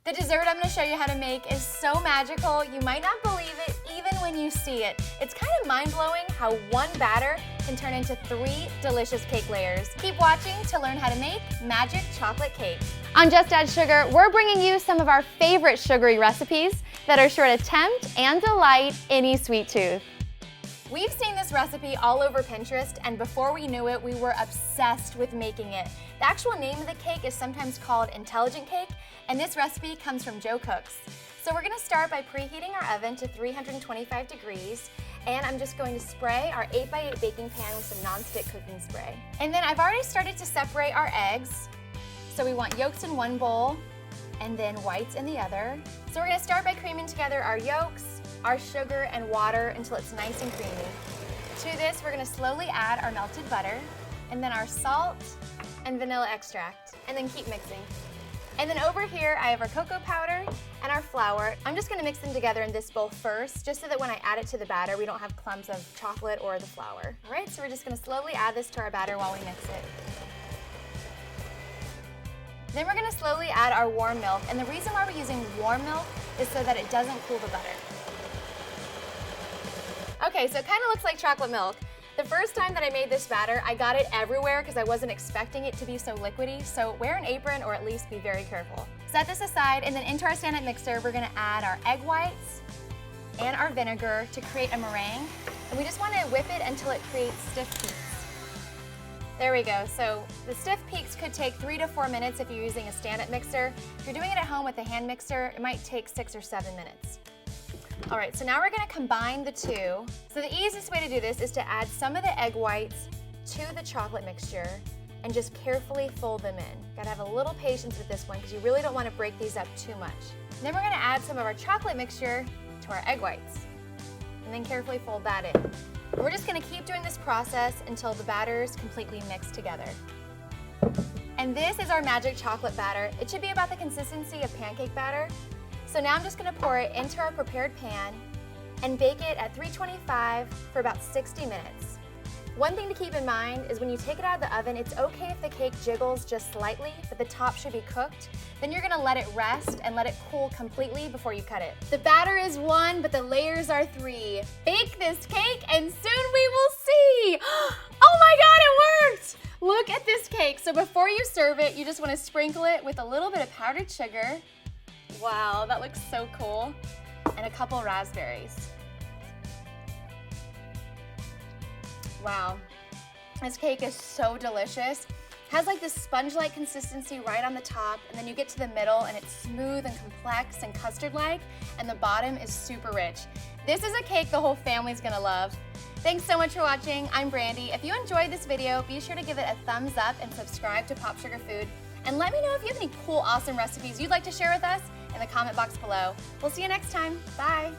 The dessert I'm gonna show you how to make is so magical, you might not believe it even when you see it. It's kind of mind-blowing how one batter can turn into 3 delicious cake layers. Keep watching to learn how to make magic chocolate cake. On Just Add Sugar, we're bringing you some of our favorite sugary recipes that are sure to tempt and delight any sweet tooth. We've seen this recipe all over Pinterest, and before we knew it, we were obsessed with making it. The actual name of the cake is sometimes called Intelligent Cake, and this recipe comes from Joe Cooks. So we're gonna start by preheating our oven to 325 degrees, and I'm just going to spray our 8x8 baking pan with some non-stick cooking spray. And then I've already started to separate our eggs. So we want yolks in one bowl, and then whites in the other. So we're gonna start by creaming together our yolks, our sugar and water until it's nice and creamy. To this, we're gonna slowly add our melted butter, and then our salt and vanilla extract, and then keep mixing. And then over here, I have our cocoa powder and our flour. I'm just gonna mix them together in this bowl first, just so that when I add it to the batter, we don't have clumps of chocolate or the flour. All right, so we're just gonna slowly add this to our batter while we mix it. Then we're gonna slowly add our warm milk, and the reason why we're using warm milk is so that it doesn't cool the butter. Okay, so it kind of looks like chocolate milk. The first time that I made this batter, I got it everywhere because I wasn't expecting it to be so liquidy, so wear an apron or at least be very careful. Set this aside, and then into our stand-up mixer, we're gonna add our egg whites and our vinegar to create a meringue, and we just wanna whip it until it creates stiff peaks. There we go, so the stiff peaks could take 3 to 4 minutes if you're using a stand-up mixer. If you're doing it at home with a hand mixer, it might take 6 or 7 minutes. All right, so now we're gonna combine the two. So the easiest way to do this is to add some of the egg whites to the chocolate mixture and just carefully fold them in. Gotta have a little patience with this one because you really don't wanna break these up too much. Then we're gonna add some of our chocolate mixture to our egg whites and then carefully fold that in. And we're just gonna keep doing this process until the batter is completely mixed together. And this is our magic chocolate batter. It should be about the consistency of pancake batter. So now I'm just gonna pour it into our prepared pan and bake it at 325 for about 60 minutes. One thing to keep in mind is when you take it out of the oven, it's okay if the cake jiggles just slightly, but the top should be cooked. Then you're gonna let it rest and let it cool completely before you cut it. The batter is 1, but the layers are 3. Bake this cake and soon we will see. Oh my God, it worked! Look at this cake. So before you serve it, you just wanna sprinkle it with a little bit of powdered sugar. Wow, that looks so cool. And a couple raspberries. Wow, this cake is so delicious. It has like this sponge-like consistency right on the top, and then you get to the middle and it's smooth and complex and custard-like, and the bottom is super rich. This is a cake the whole family's gonna love. Thanks so much for watching. I'm Brandy. If you enjoyed this video, be sure to give it a thumbs up and subscribe to Pop Sugar Food. And let me know if you have any cool, awesome recipes you'd like to share with us in the comment box below. We'll see you next time. Bye.